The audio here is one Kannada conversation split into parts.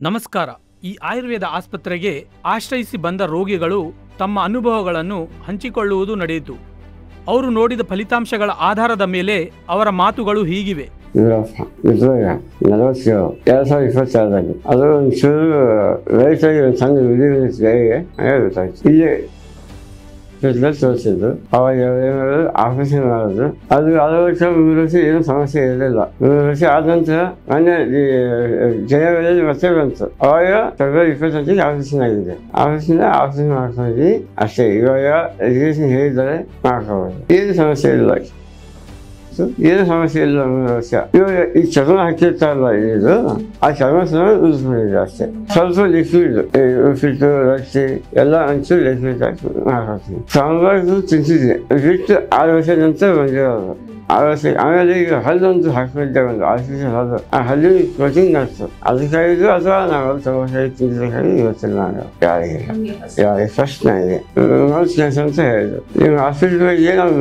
ನಮಸ್ಕಾರ. ಈ ಆಯುರ್ವೇದ ಆಸ್ಪತ್ರೆಗೆ ಆಶ್ರಯಿಸಿ ಬಂದ ರೋಗಿಗಳು ತಮ್ಮ ಅನುಭವಗಳನ್ನು ಹಂಚಿಕೊಳ್ಳುವುದು ನಡೆಯಿತು. ಅವರು ನೋಡಿದ ಫಲಿತಾಂಶಗಳ ಆಧಾರದ ಮೇಲೆ ಅವರ ಮಾತುಗಳು ಹೀಗಿವೆ. ಅದು ಒಂಚೂರು ರೈತರಿಗೆ ಸಂಘ ಇಲ್ಲಿ ತೋರಿಸಿದ್ದು ಅವಾಗ ಆಪರೇಷನ್ ಮಾಡೋದು. ಅದು 6 ವರ್ಷ 3 ವರ್ಷ ಏನೂ ಸಮಸ್ಯೆ ಇರಲಿಲ್ಲ. 3 ವರ್ಷ ಆದ ನಂತರ ಮೊನ್ನೆ ಜನವರಿಯಲ್ಲಿ ಮತ್ತೆ ಬಂತು. ಅವಾಗ ಫೆಬ್ರವರಿ 25 ಆಪರೇಷನ್ ಆಗಿದೆ. ಆಪರೇಷನ್ ಮಾಡ್ಕೊಂಡ್ವಿ ಅಷ್ಟೇ. ಇವಾಗ ಎಜುಕೇಶನ್ ಹೇಳಿದರೆ ಮಾಡ್ಕೋಬೋದು. ಏನು ಸಮಸ್ಯೆ ಇಲ್ಲ. 3 ವರ್ಷ ಇವಾಗ ಈ ಚರ್ಮ ಹಾಕಿರ್ತಾರಲ್ಲ, ಇದು ಆ ಚರ್ಮ ಉಳಿಸ್ಕೊಂಡಿದೆ ಅಷ್ಟೇ. ಸ್ವಲ್ಪ ಲಿಕ್ವಿಡ್ ಉಪ್ಪಿಟ್ಟು ರೊಟ್ಟಿ ಎಲ್ಲ ಒಂಚೂರು ಲಿಕ್ವಿಡ್ ಹಾಕಿ ಮಾಡ್ಕೊಳ್ತೀನಿ. ಸಾಂಬಾರು ತಿಂತಿದ್ದೆ. ಬಿಟ್ಟು 6 ವರ್ಷ ನಂತರ ಬಂದಿರೋದು. 6 ವರ್ಷ ಆಮೇಲೆ ಈಗ ಹಲ್ಲೊಂದು ಹಾಕಿದ್ದೆ, ಒಂದು ಆರ್ಟಿಫಿಷಿಯಲ್ ಹಲ್ಲು. ಆ ಹಲ್ಲಿನ ಪ್ರೋಟೀನ್ ನಡ್ತು ಅದಕ್ಕಾಗಿದ್ದು, ಅಥವಾ ನಾವು ತಗೊಂಡು ತಿಂದಿದ್ದಕ್ಕಾಗಿ ಇವತ್ತಿಲ್ಲ. ನಾನು ಯಾರಿಗೆ ಫಸ್ಟ್ ನನಗೆ ಮೌತ್ ಕ್ಯಾನ್ಸರ್ ಅಂತ ಹೇಳಿದ್ರು. ನೀವು ಹಾಸ್ಪಿಟಲ್ಗೆ ನಾವು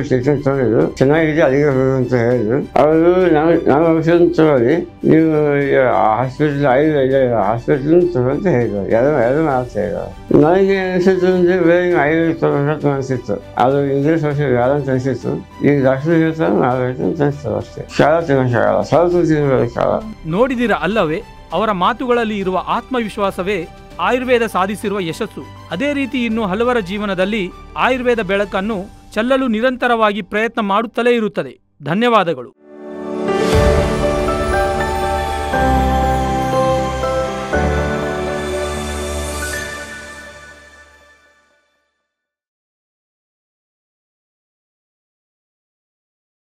ಟ್ರೀಟ್ಮೆಂಟ್ ತಗೊಂಡಿದ್ದು ಚೆನ್ನಾಗಿದೆ, ಅಲ್ಲಿಗೆ ಹೋಗು ಅಂತ ಹೇಳಿದ್ರು. ಅವರು ನಾವು ಔಷಧ ತಗೊಳ್ಳಿ, ನೀವು ಹಾಸ್ಪಿಟಲ್ ಹಾಸ್ಪಿಟಲ್ ತಗೊಂತ ಹೇಳಿದ್ರು. ಯಾರು ಮಾಡ್ತಾ ಇದ್ದಾರೆ. ನನಗೆ ಅನಿಸಿತ್ತು ಅಂದರೆ ಬೇರೆ ಆಯುರ್ವೇದ ತಗೊಂಡು ಅನಿಸಿತ್ತು. ಅದು ಇಂಗ್ಲೀಷ್ ಔಷಧ ಯಾರಂತ ಅನಿಸಿತ್ತು. ಈಗ ಡಾಕ್ಟರ್ ಹೇಳ್ತಾರೆ ನಾವೇನು ಅನಿಸ್ತದೆ ಅಷ್ಟೇ. ಶಾಲಾ ತಿನ್ನೋಕ್ಕಾಗಲ್ಲ, ಸ್ವಲ್ಪ ತಿನ್ನೋದಕ್ಕಾಗಲ್ಲ. ನೋಡಿದಿರ ಅಲ್ಲವೇ, ಅವರ ಮಾತುಗಳಲ್ಲಿ ಇರುವ ಆತ್ಮವಿಶ್ವಾಸವೇ ಆಯುರ್ವೇದ ಸಾಧಿಸಿರುವ ಯಶಸ್ಸು. ಅದೇ ರೀತಿ ಇನ್ನು ಹಲವರ ಜೀವನದಲ್ಲಿ ಆಯುರ್ವೇದ ಬೆಳಕನ್ನು ಚೆಲ್ಲಲು ನಿರಂತರವಾಗಿ ಪ್ರಯತ್ನ ಮಾಡುತ್ತಲೇ ಇರುತ್ತದೆ. ಧನ್ಯವಾದಗಳು.